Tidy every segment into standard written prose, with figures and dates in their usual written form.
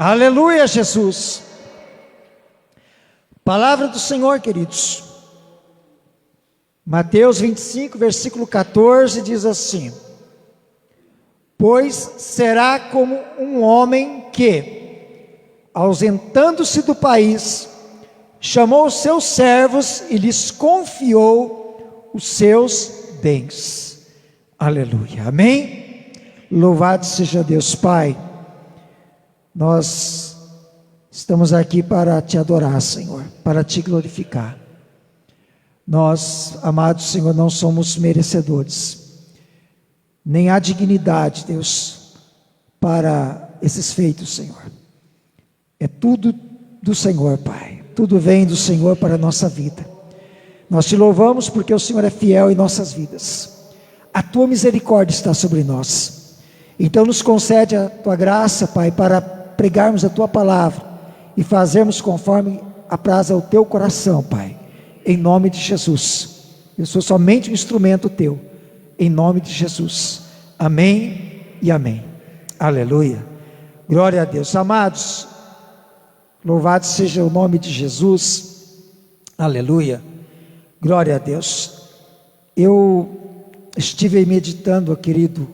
Aleluia, Jesus. Palavra do Senhor, queridos. Mateus 25, versículo 14, diz assim: pois será como um homem que, ausentando-se do país, chamou os seus servos e lhes confiou os seus bens. Aleluia, amém? Louvado seja Deus. Pai, nós estamos aqui para te adorar, Senhor, para te glorificar. Nós, amado Senhor, não somos merecedores, nem há dignidade, Deus, para esses feitos, Senhor. É tudo do Senhor, Pai. Tudo vem do Senhor para a nossa vida. Nós te louvamos porque o Senhor é fiel em nossas vidas. A tua misericórdia está sobre nós. Então nos concede a tua graça, Pai, para pregarmos a tua palavra e fazermos conforme apraz ao teu coração, Pai. Em nome de Jesus. Eu sou somente um instrumento teu. Em nome de Jesus. Amém e amém. Aleluia. Glória a Deus. Amados, louvado seja o nome de Jesus. Aleluia. Glória a Deus. Eu estive meditando, querido,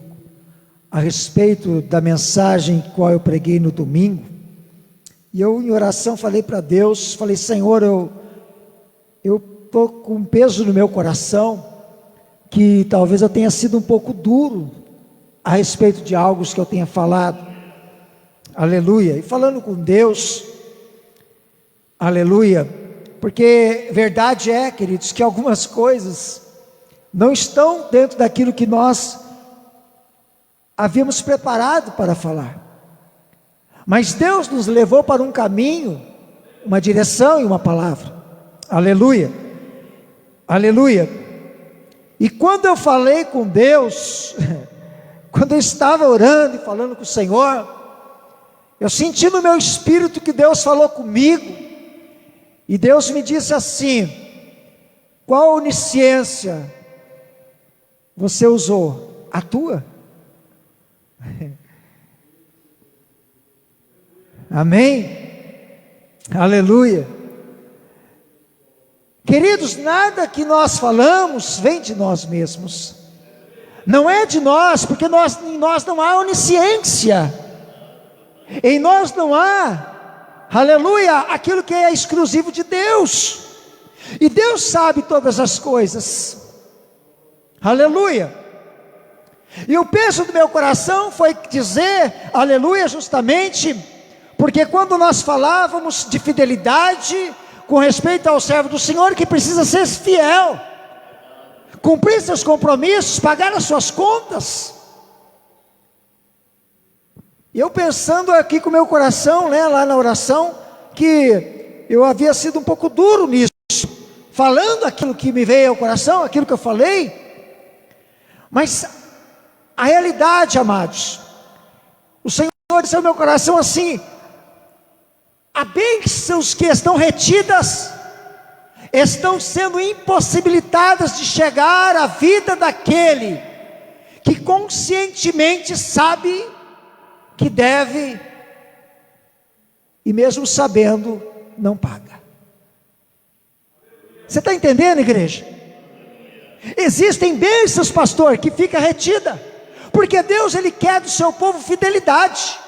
a respeito da mensagem qual eu preguei no domingo. E eu em oração falei para Deus, falei: Senhor, eu estou com um peso no meu coração, que talvez eu tenha sido um pouco duro a respeito de algo que eu tenha falado. Aleluia. E falando com Deus, aleluia, porque verdade é, queridos, que algumas coisas não estão dentro daquilo que nós havíamos preparado para falar, mas Deus nos levou para um caminho, uma direção e uma palavra. Aleluia, aleluia. E quando eu falei com Deus, quando eu estava orando e falando com o Senhor, eu senti no meu espírito que Deus falou comigo, e Deus me disse assim: qual onisciência você usou? A tua? Amém? Aleluia. Queridos, nada que nós falamos vem de nós mesmos, não é de nós, porque em nós não há onisciência, em nós não há, aleluia, aquilo que é exclusivo de Deus, e Deus sabe todas as coisas, aleluia. E o peso do meu coração foi dizer, aleluia, justamente porque quando nós falávamos de fidelidade com respeito ao servo do Senhor, que precisa ser fiel, cumprir seus compromissos, pagar as suas contas. E eu pensando aqui com o meu coração, né, lá na oração, que eu havia sido um pouco duro nisso, falando aquilo que me veio ao coração, aquilo que eu falei. Mas a realidade, amados, o Senhor disse ao meu coração assim: há bênçãos que estão retidas, estão sendo impossibilitadas de chegar à vida daquele que conscientemente sabe que deve, e mesmo sabendo, não paga. Você está entendendo, igreja? Existem bênçãos, pastor, que fica retida, porque Deus, Ele quer do seu povo fidelidade.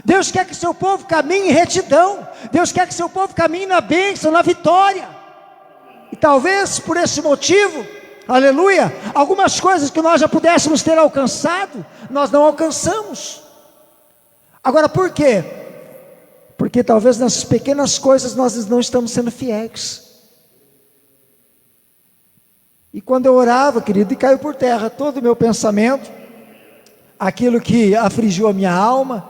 Deus quer que seu povo caminhe em retidão. Deus quer que seu povo caminhe na bênção, na vitória. E talvez por esse motivo, aleluia, algumas coisas que nós já pudéssemos ter alcançado, nós não alcançamos. Agora por quê? Porque talvez nas pequenas coisas nós não estamos sendo fiéis. E quando eu orava, querido, e caiu por terra todo o meu pensamento, aquilo que afligiu a minha alma,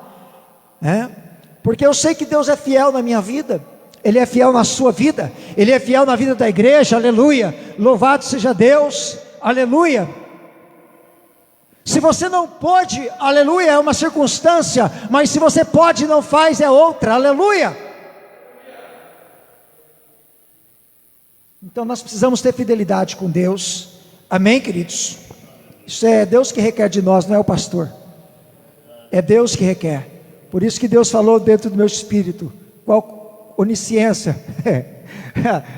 porque eu sei que Deus é fiel na minha vida, Ele é fiel na sua vida, Ele é fiel na vida da igreja, aleluia, louvado seja Deus, aleluia. Se você não pode, aleluia, é uma circunstância, mas se você pode e não faz, é outra, aleluia. Então nós precisamos ter fidelidade com Deus, amém, queridos? Isso é Deus que requer de nós, não é o pastor, é Deus que requer. Por isso que Deus falou dentro do meu espírito. Qual onisciência?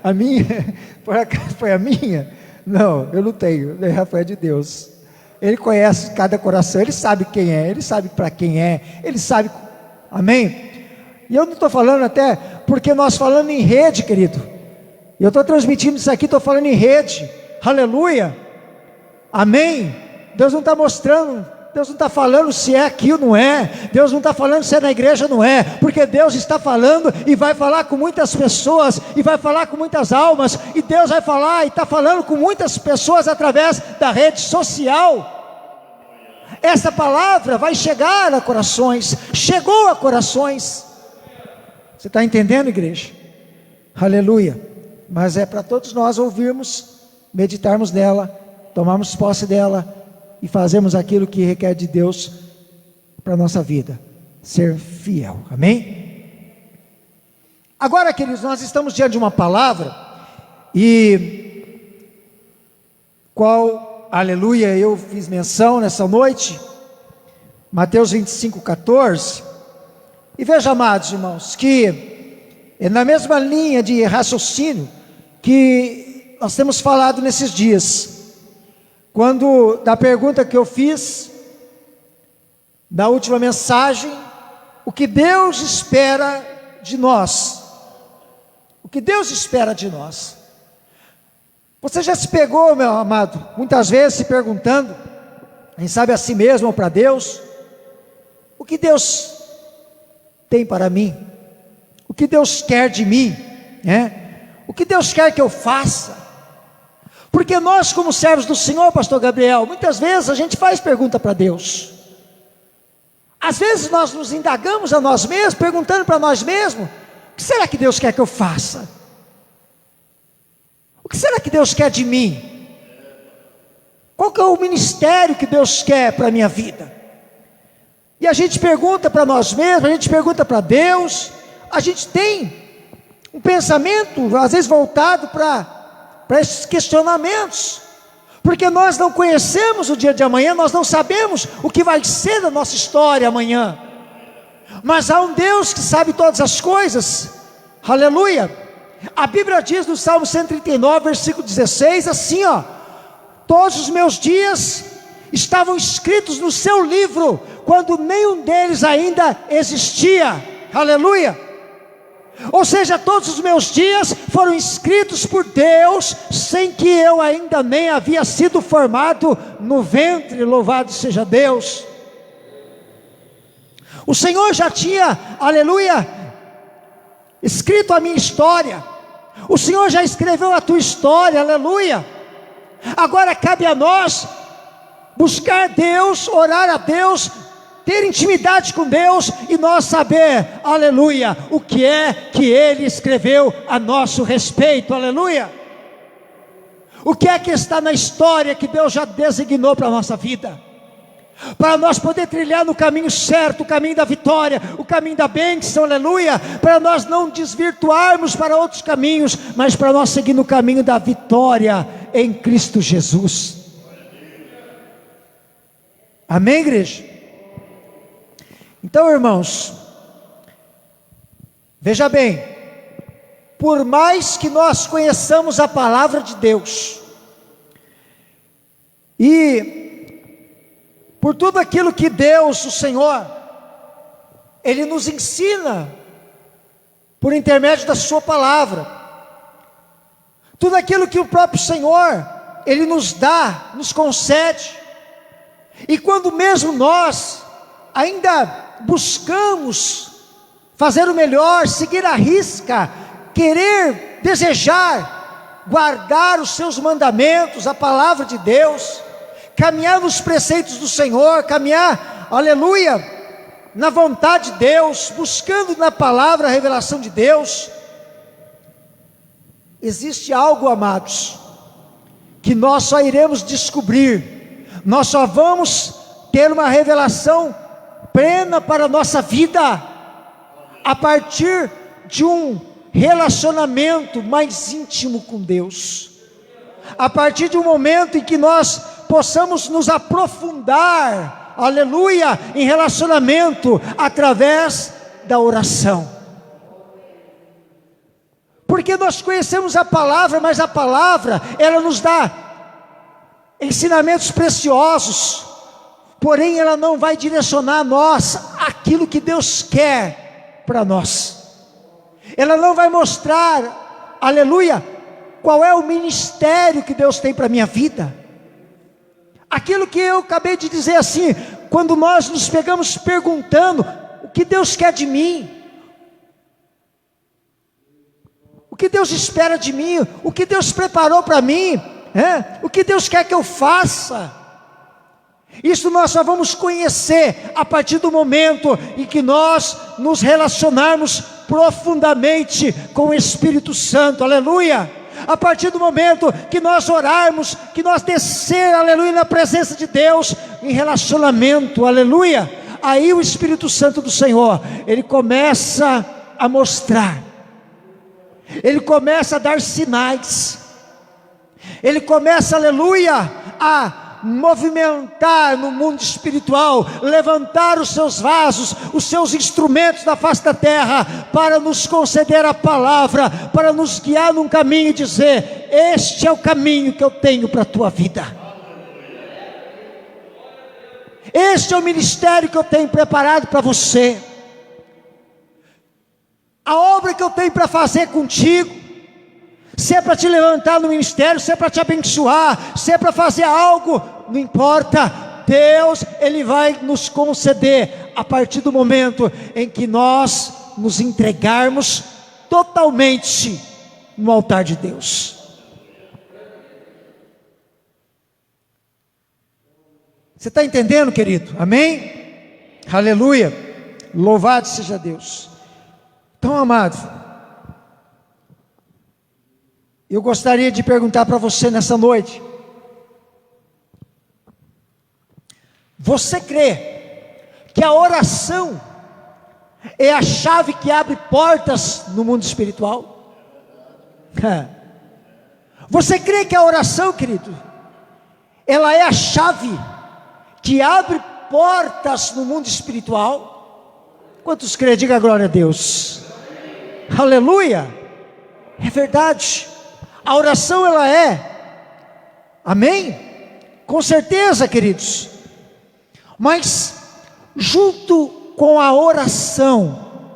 A minha? Foi a minha? Não, eu não tenho. Foi a de Deus. Ele conhece cada coração. Ele sabe quem é. Ele sabe para quem é. Ele sabe. Amém? E eu não estou falando até porque nós falando em rede, querido. Eu estou transmitindo isso aqui, estou falando em rede. Aleluia. Amém. Deus não está mostrando, Deus não está falando se é aqui ou não é. Deus não está falando se é na igreja ou não é. Porque Deus está falando e vai falar com muitas pessoas, e vai falar com muitas almas. E Deus vai falar e está falando com muitas pessoas através da rede social. Essa palavra vai chegar a corações. Chegou a corações. Você está entendendo, igreja? Aleluia. Mas é para todos nós ouvirmos, meditarmos nela, tomarmos posse dela e fazermos aquilo que requer de Deus para a nossa vida, ser fiel. Amém? Agora, queridos, nós estamos diante de uma palavra e qual, aleluia, eu fiz menção nessa noite, Mateus 25:14. E veja, amados irmãos, que é na mesma linha de raciocínio que nós temos falado nesses dias. Quando, da pergunta que eu fiz, da última mensagem, o que Deus espera de nós? O que Deus espera de nós? Você já se pegou, meu amado, muitas vezes se perguntando, quem sabe a si mesmo ou para Deus, o que Deus tem para mim? O que Deus quer de mim? O que Deus quer que eu faça? Porque nós, como servos do Senhor, pastor Gabriel, muitas vezes a gente faz pergunta para Deus. Às vezes nós nos indagamos a nós mesmos, perguntando para nós mesmos: o que será que Deus quer que eu faça? O que será que Deus quer de mim? Qual que é o ministério que Deus quer para a minha vida? E a gente pergunta para nós mesmos, a gente pergunta para Deus, a gente tem um pensamento, às vezes voltado para esses questionamentos, porque nós não conhecemos o dia de amanhã, nós não sabemos o que vai ser da nossa história amanhã, mas há um Deus que sabe todas as coisas. Aleluia. A Bíblia diz no Salmo 139, versículo 16, assim ó: todos os meus dias estavam escritos no seu livro, quando nenhum deles ainda existia. Aleluia. Ou seja, todos os meus dias foram escritos por Deus, sem que eu ainda nem havia sido formado no ventre. Louvado seja Deus. O Senhor já tinha, aleluia, escrito a minha história. O Senhor já escreveu a tua história, aleluia. Agora cabe a nós buscar Deus, orar a Deus, ter intimidade com Deus e nós saber, aleluia, o que é que Ele escreveu a nosso respeito, aleluia. O que é que está na história que Deus já designou para a nossa vida, para nós poder trilhar no caminho certo, o caminho da vitória, o caminho da bênção, aleluia, para nós não desvirtuarmos para outros caminhos, mas para nós seguir no caminho da vitória em Cristo Jesus. Amém, igreja? Então, irmãos, veja bem, por mais que nós conheçamos a palavra de Deus, e por tudo aquilo que Deus, o Senhor, Ele nos ensina, por intermédio da sua palavra, tudo aquilo que o próprio Senhor, Ele nos dá, nos concede, e quando mesmo nós ainda buscamos fazer o melhor, seguir à risca, querer, desejar, guardar os seus mandamentos, a palavra de Deus, caminhar nos preceitos do Senhor, caminhar, aleluia, na vontade de Deus, buscando na palavra a revelação de Deus, existe algo, amados, que nós só iremos descobrir, nós só vamos ter uma revelação plena para a nossa vida, a partir de um relacionamento mais íntimo com Deus, a partir de um momento em que nós possamos nos aprofundar aleluia, em relacionamento, através da oração. Porque nós conhecemos a palavra, mas a palavra, ela nos dá ensinamentos preciosos, porém ela não vai direcionar a nós aquilo que Deus quer para nós. Ela não vai mostrar, aleluia, qual é o ministério que Deus tem para a minha vida. Aquilo que eu acabei de dizer assim, quando nós nos pegamos perguntando, o que Deus quer de mim? O que Deus espera de mim? O que Deus preparou para mim? O que Deus quer que eu faça? Isso nós só vamos conhecer a partir do momento em que nós nos relacionarmos profundamente com o Espírito Santo, aleluia. A partir do momento que nós orarmos, que nós descer, aleluia, na presença de Deus, em relacionamento, aleluia, aí o Espírito Santo do Senhor, ele começa a mostrar, ele começa a dar sinais, ele começa, aleluia, a movimentar no mundo espiritual, levantar os seus vasos, os seus instrumentos da face da terra, para nos conceder a palavra, para nos guiar num caminho e dizer: este é o caminho que eu tenho para a tua vida, este é o ministério que eu tenho preparado para você, a obra que eu tenho para fazer contigo. Se é para te levantar no ministério, se é para te abençoar, se é para fazer algo, não importa, Deus, Ele vai nos conceder, a partir do momento em que nós nos entregarmos totalmente no altar de Deus. Você está entendendo, querido? Amém? Aleluia, louvado seja Deus. Então, amado, eu gostaria de perguntar para você nessa noite: você crê que a oração é a chave que abre portas no mundo espiritual? Você crê que a oração, querido, ela é a chave que abre portas no mundo espiritual? Quantos crê? Diga glória a Deus. Aleluia. É verdade. A oração ela amém? Com certeza, queridos. Mas junto com a oração,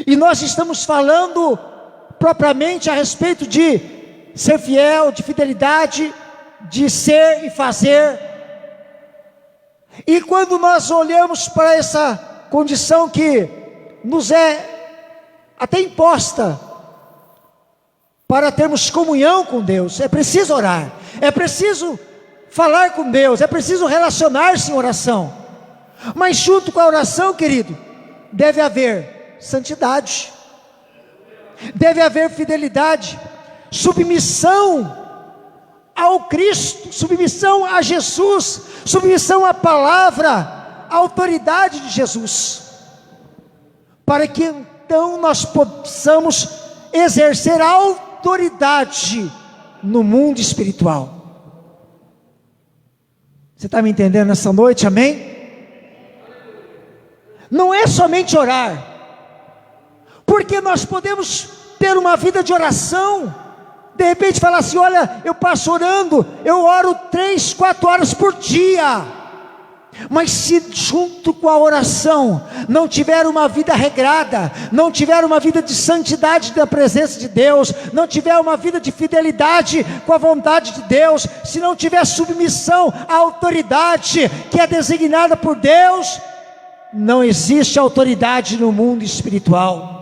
e nós estamos falando propriamente a respeito de ser fiel, de fidelidade, de ser e fazer. E quando nós olhamos para essa condição que nos é até imposta, para termos comunhão com Deus, é preciso orar, é preciso falar com Deus, é preciso relacionar-se em oração. Mas junto com a oração, querido, deve haver santidade, deve haver fidelidade, submissão ao Cristo, submissão a Jesus, submissão à palavra, à autoridade de Jesus, para que então nós possamos exercer a autoridade no mundo espiritual. Você está me entendendo nessa noite, amém? Não é somente orar, porque nós podemos ter uma vida de oração, de repente falar assim: olha, eu passo orando, eu oro 3, 4 horas por dia. Mas se junto com a oração não tiver uma vida regrada, não tiver uma vida de santidade da presença de Deus, não tiver uma vida de fidelidade com a vontade de Deus, se não tiver submissão à autoridade que é designada por Deus, não existe autoridade no mundo espiritual.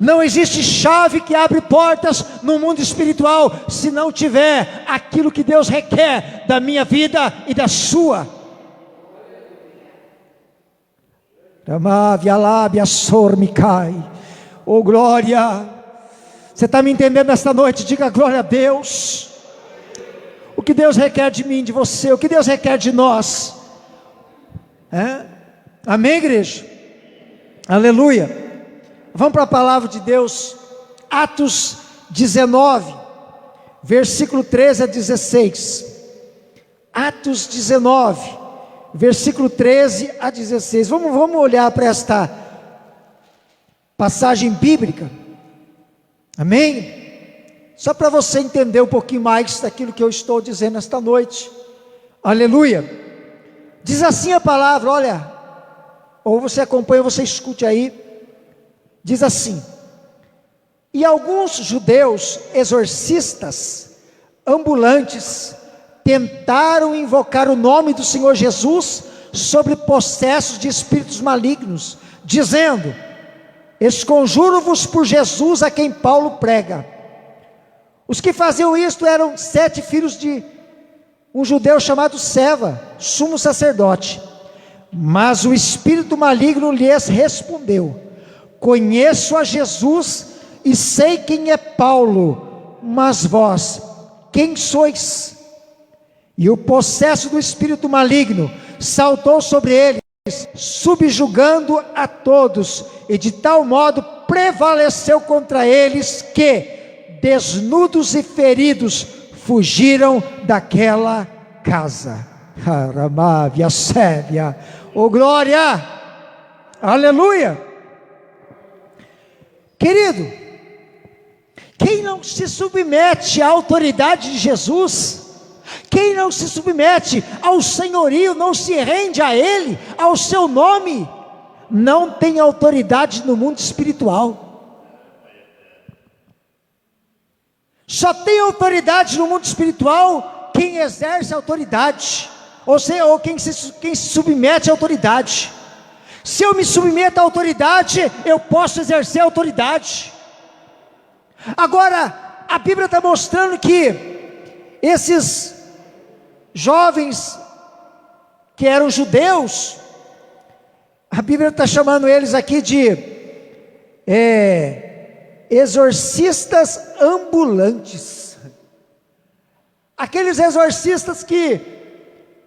Não existe chave que abre portas no mundo espiritual, se não tiver aquilo que Deus requer da minha vida e da sua. Oh glória! Você está me entendendo nesta noite? Diga glória a Deus. O que Deus requer de mim, de você, o que Deus requer de nós. Amém, igreja? Aleluia. Vamos para a palavra de Deus, Atos 19, versículo 13 a 16. Atos 19, versículo 13 a 16. Vamos olhar para esta passagem bíblica. Amém? Só para você entender um pouquinho mais daquilo que eu estou dizendo esta noite. Aleluia. Diz assim a palavra, olha, ou você acompanha, ou você escute aí. Diz assim: e alguns judeus exorcistas ambulantes tentaram invocar o nome do Senhor Jesus sobre possessos de espíritos malignos, dizendo: esconjuro-vos por Jesus a quem Paulo prega. Os que faziam isto eram 7 filhos de um judeu chamado Seva, sumo sacerdote. Mas o espírito maligno lhes respondeu: conheço a Jesus e sei quem é Paulo, mas vós, quem sois? E o possesso do espírito maligno saltou sobre eles, subjugando a todos, e de tal modo prevaleceu contra eles que, desnudos e feridos, fugiram daquela casa. Aramávia, Sévia, oh glória, aleluia. Querido, quem não se submete à autoridade de Jesus, quem não se submete ao senhorio, não se rende a Ele, ao seu nome, não tem autoridade no mundo espiritual. Só tem autoridade no mundo espiritual quem exerce autoridade, ou quem se submete à autoridade. Se eu me submeto à autoridade, eu posso exercer autoridade. Agora, a Bíblia está mostrando que esses jovens que eram judeus, a Bíblia está chamando eles aqui de exorcistas ambulantes. Aqueles exorcistas que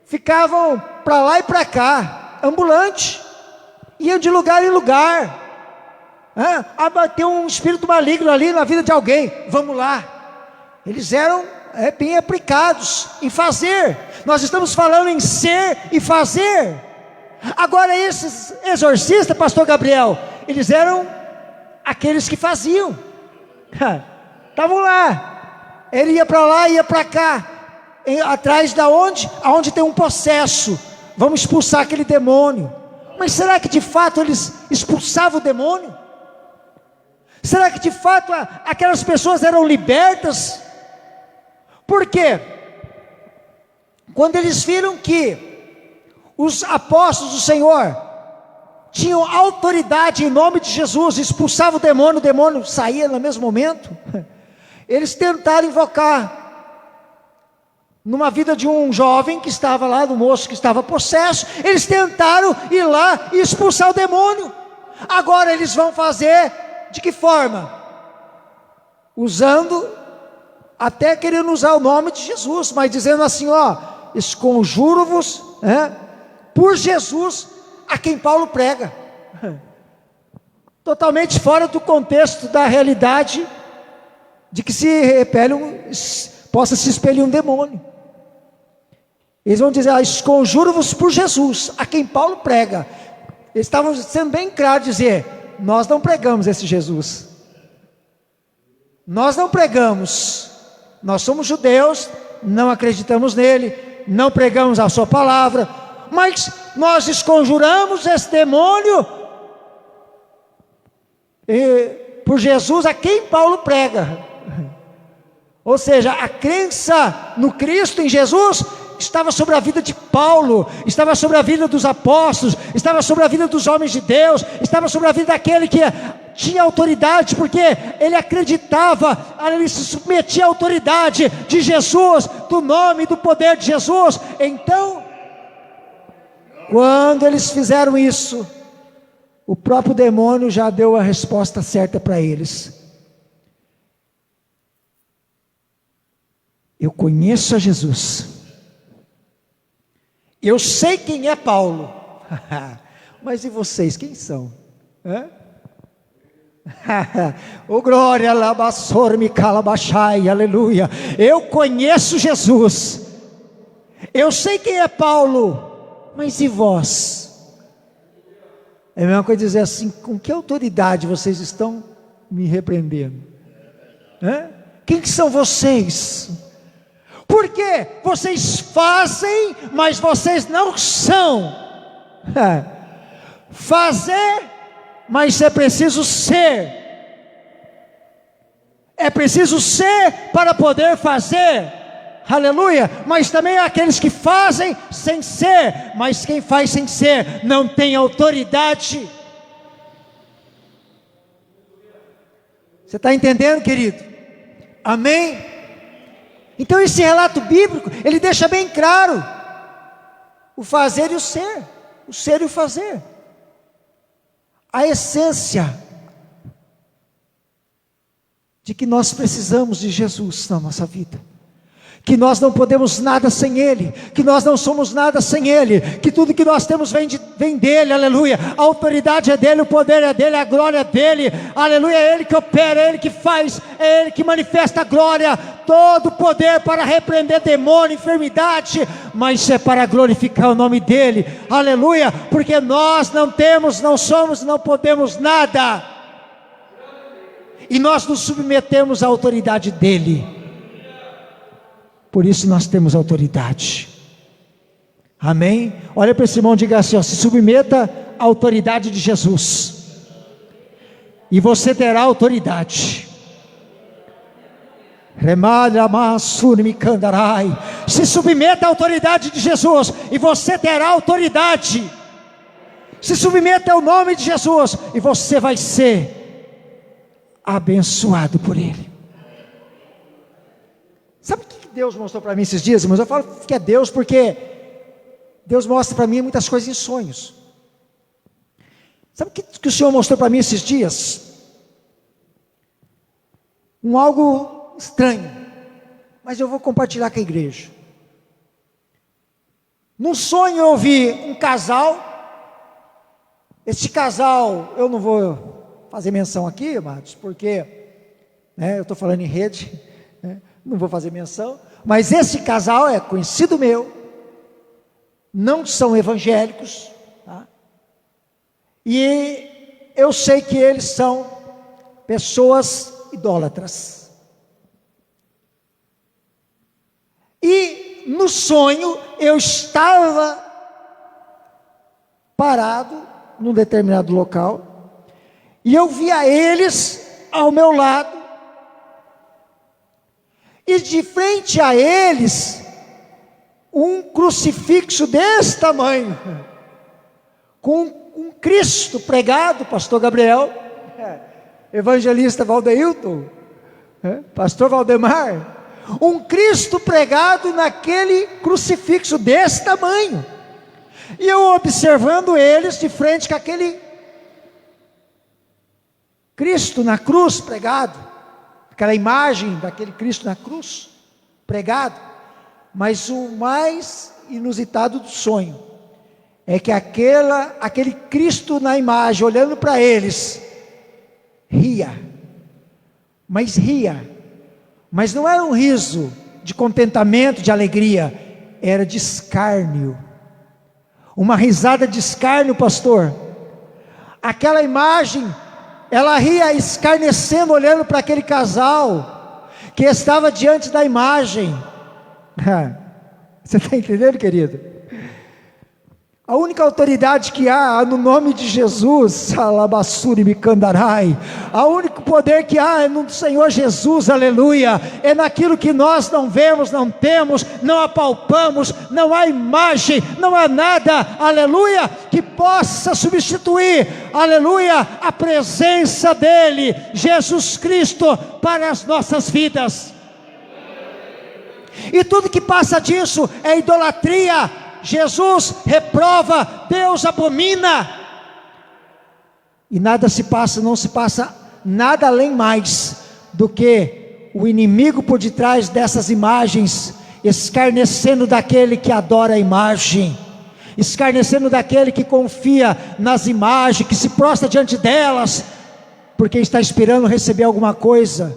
ficavam para lá e para cá, ambulante, iam de lugar em lugar. Tem um espírito maligno ali na vida de alguém, vamos lá. Eles eram bem aplicados em fazer. Nós estamos falando em ser e fazer. Agora esses exorcistas, pastor Gabriel, eles eram aqueles que faziam. Estavam lá. Ele ia para lá, ia para cá, atrás da onde? Aonde tem um possesso. Vamos expulsar aquele demônio. Mas será que de fato eles expulsavam o demônio? Será que de fato aquelas pessoas eram libertas? Por quê? Quando eles viram que os apóstolos do Senhor tinham autoridade em nome de Jesus, expulsavam o demônio saía no mesmo momento, eles tentaram invocar numa vida de um jovem que estava lá, do moço que estava possesso, eles tentaram ir lá e expulsar o demônio. Agora eles vão fazer de que forma? Até querendo usar o nome de Jesus, mas dizendo assim, esconjuro-vos por Jesus a quem Paulo prega. Totalmente fora do contexto da realidade de que possa se expelir um demônio. Eles vão dizer, esconjuro-vos por Jesus a quem Paulo prega. Eles estavam sendo bem claros, dizer, nós não pregamos esse Jesus, nós não pregamos, nós somos judeus, não acreditamos nele, não pregamos a sua palavra, mas nós esconjuramos esse demônio por Jesus a quem Paulo prega. Ou seja, a crença no Cristo, em Jesus, estava sobre a vida de Paulo, estava sobre a vida dos apóstolos, estava sobre a vida dos homens de Deus, estava sobre a vida daquele que tinha autoridade, porque ele acreditava, ele se submetia à autoridade de Jesus, do nome e do poder de Jesus. Então, quando eles fizeram isso, o próprio demônio já deu a resposta certa para eles. Eu conheço a Jesus, eu sei quem é Paulo, mas e vocês, quem são? Oh glória, aleluia. Eu conheço Jesus, Eu sei quem é Paulo, mas e vós? É a mesma coisa dizer assim: com que autoridade vocês estão me repreendendo? Quem que são vocês? Porque vocês fazem, mas vocês não são. Fazer, mas é preciso ser. É preciso ser para poder fazer. Aleluia. Mas também há aqueles que fazem sem ser. Mas quem faz sem ser não tem autoridade. Você está entendendo, querido? Amém? Então esse relato bíblico, ele deixa bem claro o fazer e o ser e o fazer, a essência de que nós precisamos de Jesus na nossa vida, que nós não podemos nada sem Ele, que nós não somos nada sem Ele, que tudo que nós temos vem dEle, aleluia, a autoridade é dEle, o poder é dEle, a glória é dEle, aleluia, é Ele que opera, é Ele que faz, é Ele que manifesta a glória, todo o poder para repreender demônio, enfermidade, mas é para glorificar o nome dEle, aleluia, porque nós não temos, não somos, não podemos nada, e nós nos submetemos à autoridade dEle. Por isso nós temos autoridade. Amém? Olha para esse irmão e diga assim: se submeta à autoridade de Jesus, e você terá autoridade. Se submeta à autoridade de Jesus, e você terá autoridade. Se submeta ao nome de Jesus, e você vai ser abençoado por Ele. Sabe o que Deus mostrou para mim esses dias, irmãos? Eu falo que é Deus porque Deus mostra para mim muitas coisas em sonhos. Sabe o que o Senhor mostrou para mim esses dias? Algo estranho, mas eu vou compartilhar com a igreja. Num sonho eu vi um casal. Este casal, eu não vou fazer menção aqui, amados, porque eu estou falando em rede, não vou fazer menção, mas esse casal é conhecido meu, não são evangélicos, tá? E eu sei que eles são pessoas idólatras. E no sonho eu estava parado num determinado local, e eu via eles ao meu lado, e de frente a eles, um crucifixo desse tamanho, com um Cristo pregado, pastor Gabriel, evangelista Valdeilton, pastor Valdemar, um Cristo pregado naquele crucifixo desse tamanho, e eu observando eles de frente com aquele Cristo na cruz pregado, aquela imagem daquele Cristo na cruz pregado. Mas o mais inusitado do sonho é que aquele Cristo na imagem, olhando para eles, ria, mas não era um riso de contentamento, de alegria, era de escárnio, uma risada de escárnio, pastor. Aquela imagem, ela ria escarnecendo, olhando para aquele casal que estava diante da imagem. Você está entendendo, querido? A única autoridade que há no nome de Jesus, o único poder que há é no Senhor Jesus, aleluia, é naquilo que nós não vemos, não temos, não apalpamos, não há imagem, não há nada, aleluia, que possa substituir, aleluia, a presença dEle, Jesus Cristo, para as nossas vidas. E tudo que passa disso é idolatria. Jesus reprova, Deus abomina, e nada se passa, não se passa nada além mais do que o inimigo por detrás dessas imagens, escarnecendo daquele que adora a imagem, escarnecendo daquele que confia nas imagens, que se prostra diante delas, porque está esperando receber alguma coisa.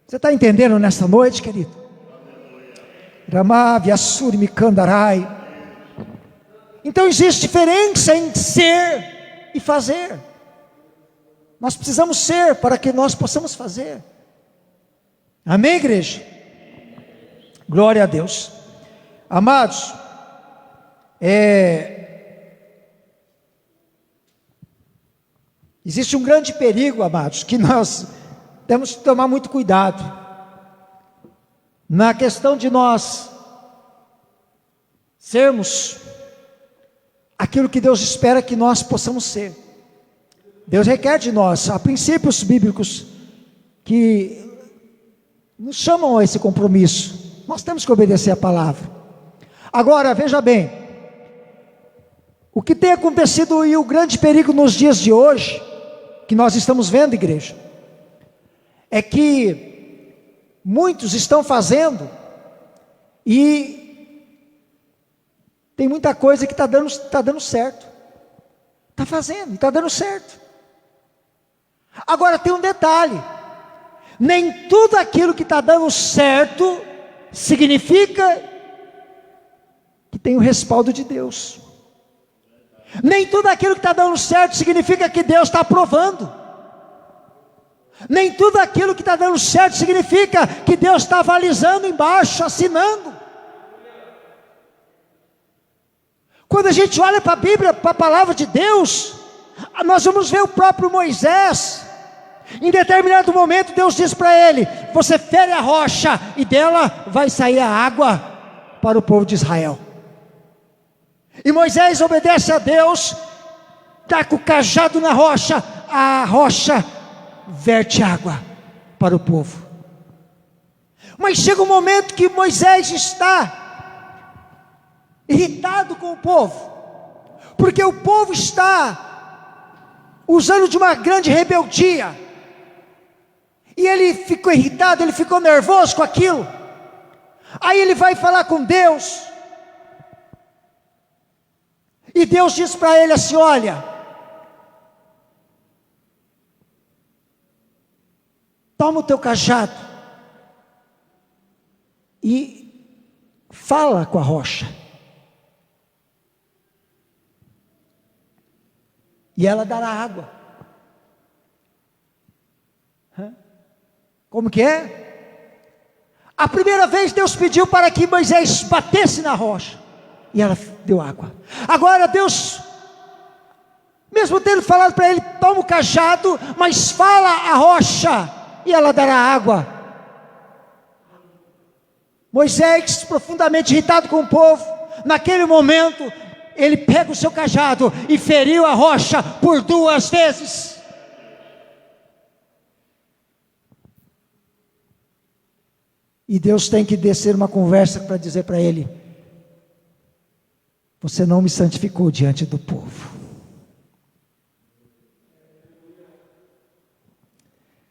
Você está entendendo nessa noite, querido? Ramav, Assur, Mikandarai. Então existe diferença em ser e fazer. Nós precisamos ser para que nós possamos fazer. Amém, igreja? Glória a Deus. Amados, existe um grande perigo, amados, que nós temos que tomar muito cuidado na questão de nós sermos aquilo que Deus espera que nós possamos ser. Deus requer de nós, há princípios bíblicos que nos chamam a esse compromisso. Nós temos que obedecer a palavra. Agora, veja bem, o que tem acontecido e o grande perigo nos dias de hoje, que nós estamos vendo, igreja, é que muitos estão fazendo e tem muita coisa que está dando certo. Está fazendo e está dando certo. Agora tem um detalhe: nem tudo aquilo que está dando certo significa que tem o respaldo de Deus. Nem tudo aquilo que está dando certo significa que Deus está aprovando. Nem tudo aquilo que está dando certo significa que Deus está avalizando embaixo, assinando. Quando a gente olha para a Bíblia, para a palavra de Deus, nós vamos ver o próprio Moisés. Em determinado momento Deus diz para ele: você fere a rocha e dela vai sair a água para o povo de Israel. E Moisés obedece a Deus, taca o cajado na rocha, a rocha verte água para o povo. Mas chega um momento que Moisés está irritado com o povo, porque o povo está usando de uma grande rebeldia, e ele ficou irritado, ele ficou nervoso com aquilo. Aí ele vai falar com Deus, e Deus diz para ele assim: olha, toma o teu cajado e fala com a rocha, e ela dará água. Como que é? A primeira vez Deus pediu para que Moisés batesse na rocha, e ela deu água. Agora Deus, mesmo tendo falado para ele: toma o cajado, mas fala a rocha, e ela dará água. Moisés, profundamente irritado com o povo, naquele momento, ele pega o seu cajado e feriu a rocha por 2 vezes. E Deus tem que descer uma conversa para dizer para ele: você não me santificou diante do povo.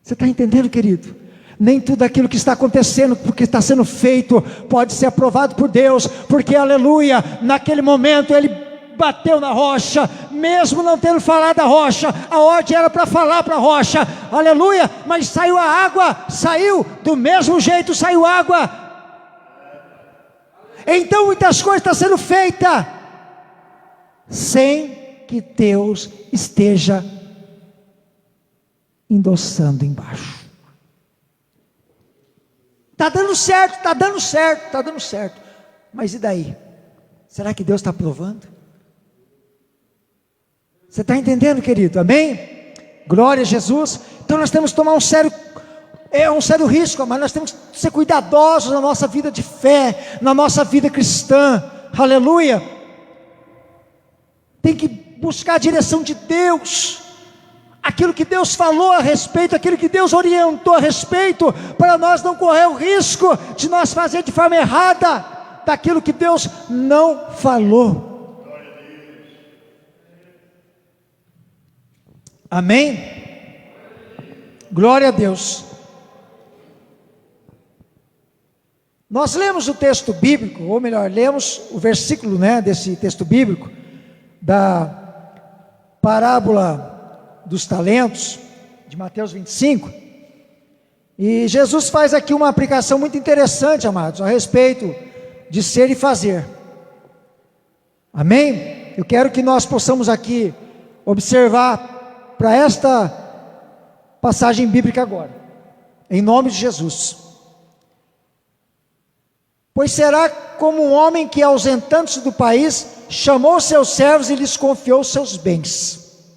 Você está entendendo, querido? Nem tudo aquilo que está acontecendo, porque está sendo feito, pode ser aprovado por Deus, porque, aleluia, naquele momento ele bateu na rocha, mesmo não tendo falado a rocha, a ordem era para falar para a rocha, aleluia, mas saiu a água, saiu, do mesmo jeito saiu água. Então muitas coisas estão sendo feitas sem que Deus esteja endossando embaixo. Está dando certo, está dando certo, está dando certo, mas e daí? Será que Deus está aprovando? Você está entendendo, querido? Amém? Glória a Jesus. Então nós temos que tomar um sério risco, mas nós temos que ser cuidadosos na nossa vida de fé, na nossa vida cristã, aleluia. Tem que buscar a direção de Deus, aquilo que Deus falou a respeito, aquilo que Deus orientou a respeito, para nós não correr o risco de nós fazer de forma errada, daquilo que Deus não falou. Amém? Glória a Deus. Nós lemos o texto bíblico, ou melhor, lemos o versículo, desse texto bíblico, da parábola dos talentos, de Mateus 25, e Jesus faz aqui uma aplicação muito interessante, amados, a respeito de ser e fazer. Amém? Eu quero que nós possamos aqui observar para esta passagem bíblica agora, em nome de Jesus. Pois será como um homem que, ausentando-se do país, chamou seus servos e lhes confiou seus bens.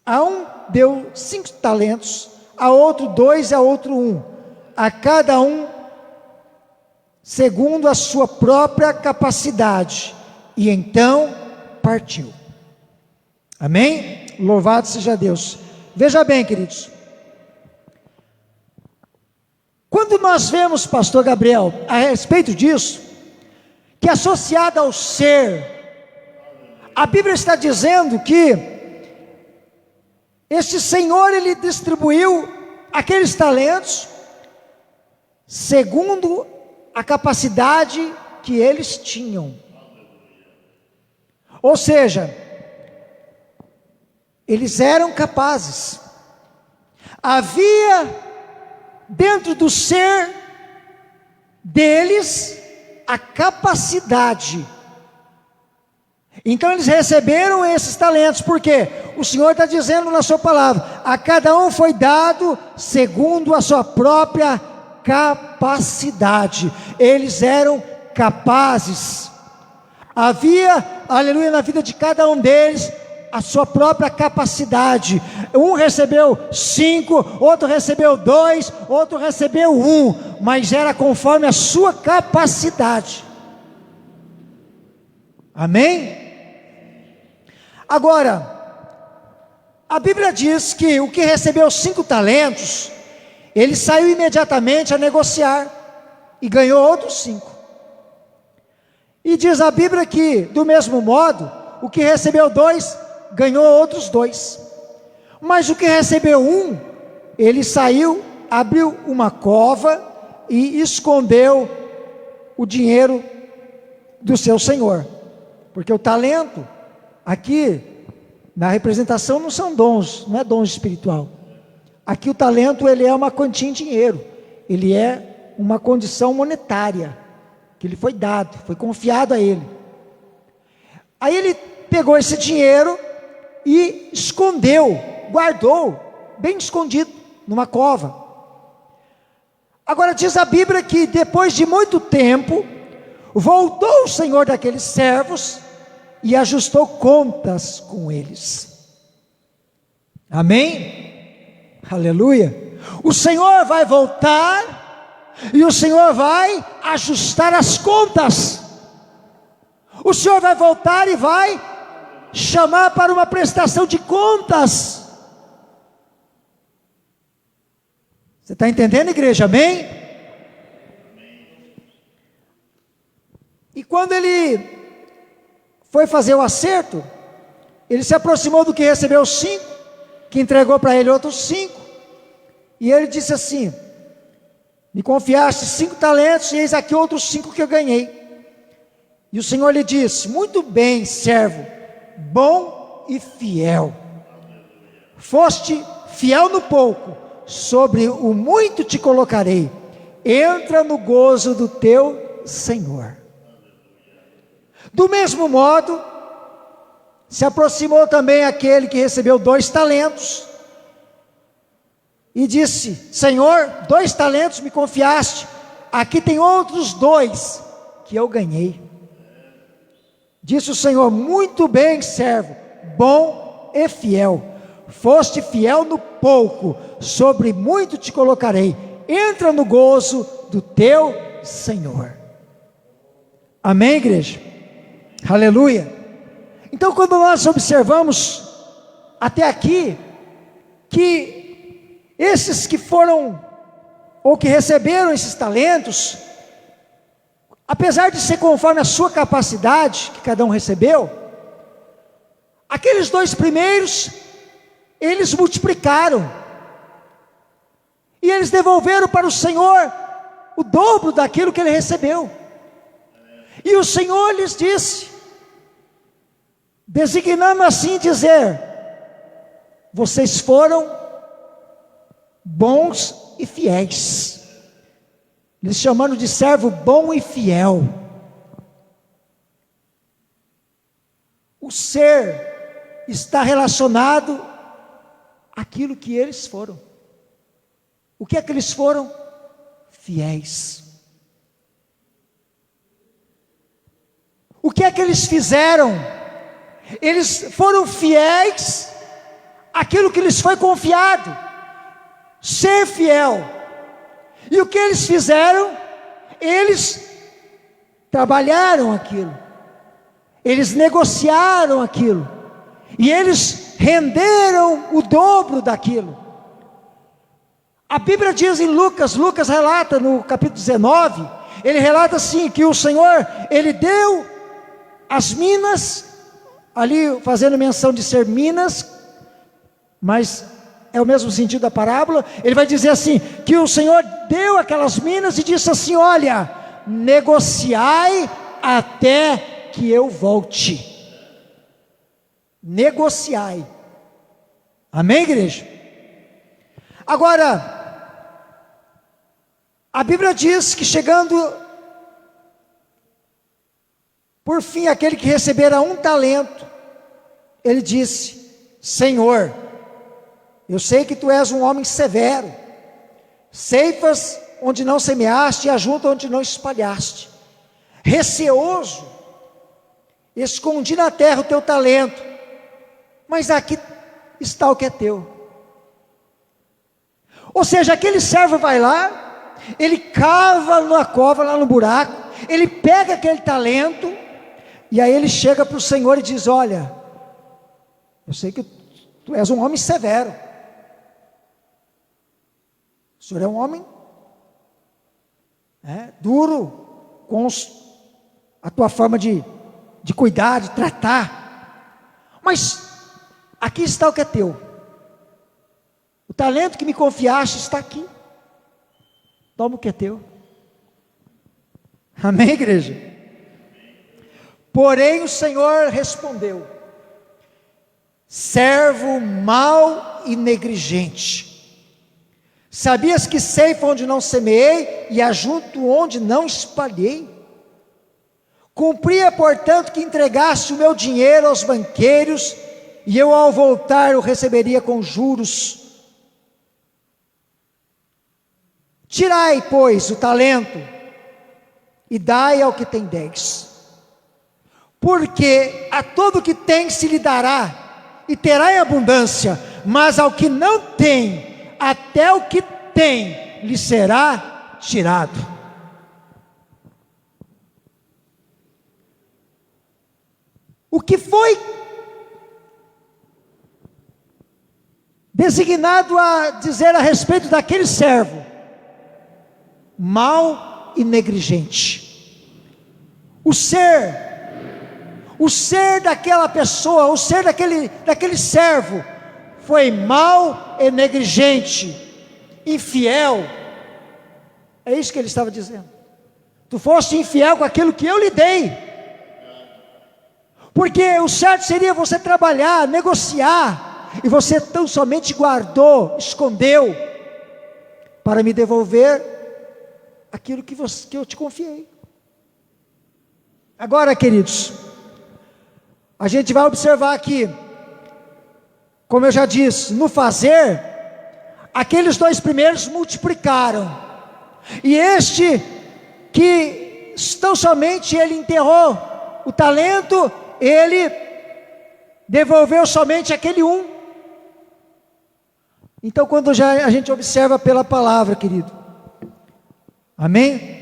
A um deu 5 talentos, a outro 2, a outro 1, a cada um segundo a sua própria capacidade, e então partiu. Amém? Louvado seja Deus. Veja bem, queridos, quando nós vemos, pastor Gabriel, a respeito disso, que associado ao ser, a Bíblia está dizendo que este Senhor, Ele distribuiu aqueles talentos, segundo a capacidade que eles tinham. Ou seja, eles eram capazes. Havia dentro do ser deles a capacidade. Então eles receberam esses talentos, porque o Senhor está dizendo na sua palavra: a cada um foi dado segundo a sua própria capacidade. Eles eram capazes. Havia, aleluia, na vida de cada um deles a sua própria capacidade. Um recebeu 5, outro recebeu 2, outro recebeu 1, mas era conforme a sua capacidade. Amém? Agora, a Bíblia diz que o que recebeu 5 talentos, ele saiu imediatamente a negociar e ganhou outros 5. E diz a Bíblia que, do mesmo modo, o que recebeu 2 ganhou outros 2, mas o que recebeu 1, ele saiu, abriu uma cova e escondeu o dinheiro do seu senhor, porque o talento, aqui, na representação não são dons, não é dom espiritual, aqui o talento ele é uma quantia em dinheiro, ele é uma condição monetária, que lhe foi dado, foi confiado a ele. Aí ele pegou esse dinheiro e escondeu, guardou, bem escondido, numa cova. Agora diz a Bíblia que depois de muito tempo, voltou o Senhor daqueles servos e ajustou contas com eles. Amém? Aleluia. O Senhor vai voltar e o Senhor vai ajustar as contas. O Senhor vai voltar e vai chamar para uma prestação de contas. Você está entendendo, igreja? Amém? E quando ele foi fazer o acerto, ele se aproximou do que recebeu 5, que entregou para ele outros 5, e ele disse assim: me confiaste 5 talentos, e eis aqui outros 5 que eu ganhei. E o Senhor lhe disse: muito bem, servo bom e fiel, foste fiel no pouco, sobre o muito te colocarei, entra no gozo do teu Senhor. Do mesmo modo, se aproximou também aquele que recebeu 2 talentos, e disse: Senhor, 2 talentos me confiaste, aqui tem outros 2 que eu ganhei. Disse o Senhor: muito bem, servo bom e fiel, foste fiel no pouco, sobre muito te colocarei, entra no gozo do teu Senhor. Amém, igreja? Aleluia. Então, quando nós observamos até aqui, que esses que foram, ou que receberam esses talentos, apesar de ser conforme a sua capacidade, que cada um recebeu, aqueles 2 primeiros, eles multiplicaram, e eles devolveram para o Senhor o dobro daquilo que ele recebeu. E o Senhor lhes disse, designando assim dizer: vocês foram bons e fiéis. Eles chamando de servo bom e fiel. O ser está relacionado àquilo que eles foram. O que é que eles foram? Fiéis. O que é que eles fizeram? Eles foram fiéis àquilo que lhes foi confiado. Ser fiel. E o que eles fizeram? Eles trabalharam aquilo. Eles negociaram aquilo. E eles renderam o dobro daquilo. A Bíblia diz em Lucas relata no capítulo 19, ele relata assim, que o Senhor, ele deu as minas, ali fazendo menção de ser minas, mas é o mesmo sentido da parábola. Ele vai dizer assim, que o Senhor deu aquelas minas e disse assim, olha, negociai até que eu volte. Negociai. Amém, igreja? Agora, a Bíblia diz que chegando, por fim, aquele que recebera 1 talento, ele disse, Senhor, eu sei que tu és um homem severo, ceifas onde não semeaste e ajunta onde não espalhaste. Receoso, escondi na terra o teu talento, mas aqui está o que é teu. Ou seja, aquele servo vai lá, ele cava na cova, lá no buraco, ele pega aquele talento, e aí ele chega para o Senhor e diz, olha, eu sei que tu és um homem severo, o Senhor é um homem duro, com a tua forma de cuidar, de tratar, mas aqui está o que é teu, o talento que me confiaste está aqui, toma o que é teu. Amém, igreja? Porém o Senhor respondeu, servo mau e negligente, sabias que ceifa onde não semeei e ajunto onde não espalhei? Cumpria, portanto, que entregaste o meu dinheiro aos banqueiros, e eu ao voltar o receberia com juros. Tirai, pois, o talento, e dai ao que tem 10, porque a todo que tem se lhe dará, e terá em abundância, mas ao que não tem, até o que tem lhe será tirado. O que foi designado a dizer a respeito daquele servo, mau e negligente. O ser daquela pessoa, o ser daquele servo, foi mau e negligente, infiel. É isso que ele estava dizendo. Tu foste infiel com aquilo que eu lhe dei. Porque o certo seria você trabalhar, negociar, e você tão somente guardou, escondeu, para me devolver aquilo que eu te confiei. Agora, queridos, a gente vai observar aqui, como eu já disse, no fazer, aqueles 2 primeiros multiplicaram, e este que tão somente ele enterrou o talento, ele devolveu somente aquele 1. Então, quando a gente observa pela palavra, querido, amém?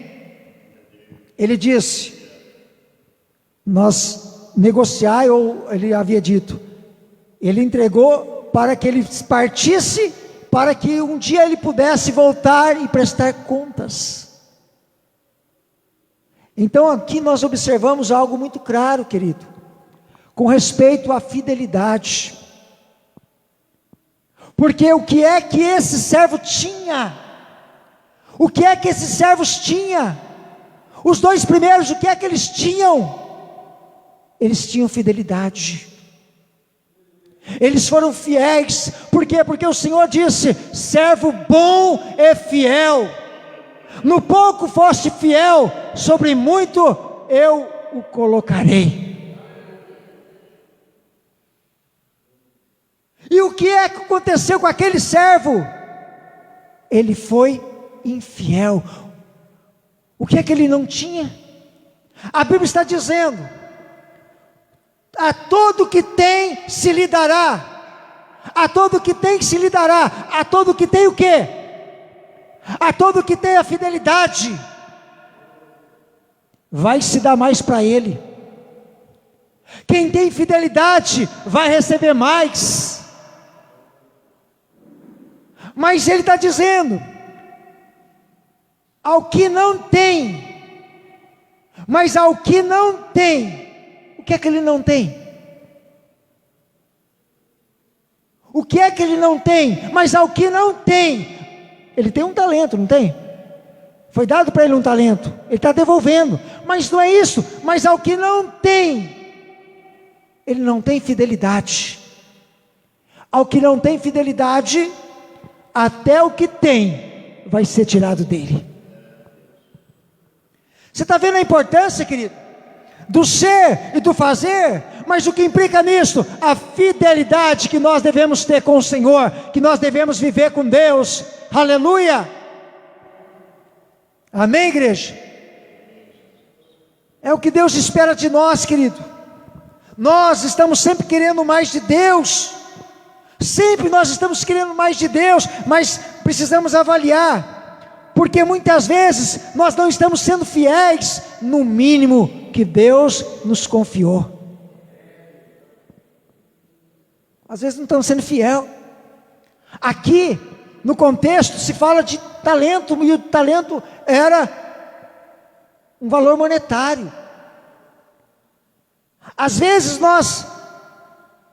Ele disse, nós negociar, ou ele havia dito, ele entregou para que ele partisse, para que um dia ele pudesse voltar e prestar contas. Então aqui nós observamos algo muito claro, querido, com respeito à fidelidade. Porque o que é que esse servo tinha? O que é que esses servos tinham? Os 2 primeiros, o que é que eles tinham? Eles tinham fidelidade. Eles foram fiéis. Por quê? Porque o Senhor disse, servo bom e fiel. No pouco foste fiel, sobre muito eu o colocarei. E o que é que aconteceu com aquele servo? Ele foi infiel. O que é que ele não tinha? A Bíblia está dizendo: a todo que tem se lhe dará. A todo que tem se lhe dará. A todo que tem o quê? A todo que tem a fidelidade, vai se dar mais para ele. Quem tem fidelidade vai receber mais. Mas ele está dizendo, ao que não tem, mas ao que não tem, o que é que ele não tem? O que é que ele não tem? Mas ao que não tem, ele tem um talento, não tem? Foi dado para ele um talento, ele está devolvendo, mas não é isso. Mas ao que não tem, ele não tem fidelidade. Ao que não tem fidelidade, até o que tem vai ser tirado dele. Você está vendo a importância, querido, do ser e do fazer? Mas o que implica nisso? A fidelidade que nós devemos ter com o Senhor, que nós devemos viver com Deus. Aleluia! Amém, igreja? É o que Deus espera de nós, querido. Nós estamos sempre querendo mais de Deus. Sempre nós estamos querendo mais de Deus, mas precisamos avaliar, porque muitas vezes nós não estamos sendo fiéis no mínimo que Deus nos confiou. Às vezes não estamos sendo fiel. Aqui no contexto se fala de talento, e o talento era um valor monetário. Às vezes nós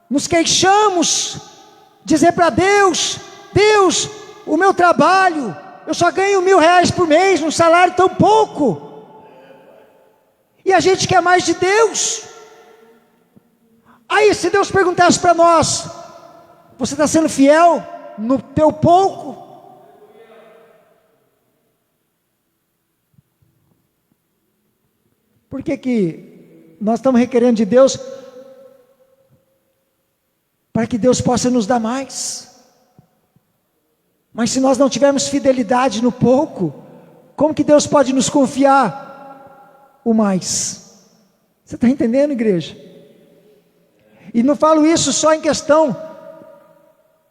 nos queixamos, dizer para Deus: Deus, o meu trabalho, eu só ganho R$1.000 por mês, um salário tão pouco, e a gente quer mais de Deus. Aí se Deus perguntasse para nós: você está sendo fiel no teu pouco? Por que nós estamos requerendo de Deus? Para que Deus possa nos dar mais. Mas se nós não tivermos fidelidade no pouco, como que Deus pode nos confiar o mais? Você está entendendo, igreja? E não falo isso só em questão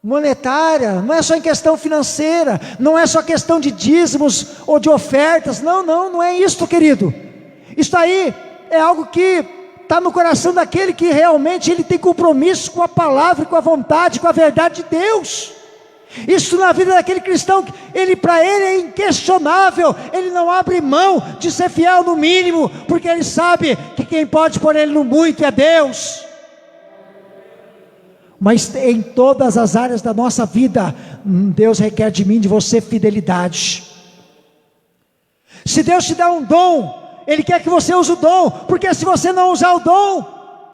monetária, não é só em questão financeira, não é só questão de dízimos ou de ofertas, não é isso, querido. Isso aí é algo que está no coração daquele que realmente ele tem compromisso com a palavra, com a vontade, com a verdade de Deus. Isso na vida daquele cristão, para ele é inquestionável, ele não abre mão de ser fiel no mínimo, porque ele sabe que quem pode pôr ele no muito é Deus. Mas em todas as áreas da nossa vida, Deus requer de mim, de você, fidelidade. Se Deus te dá um dom, Ele quer que você use o dom, porque se você não usar o dom,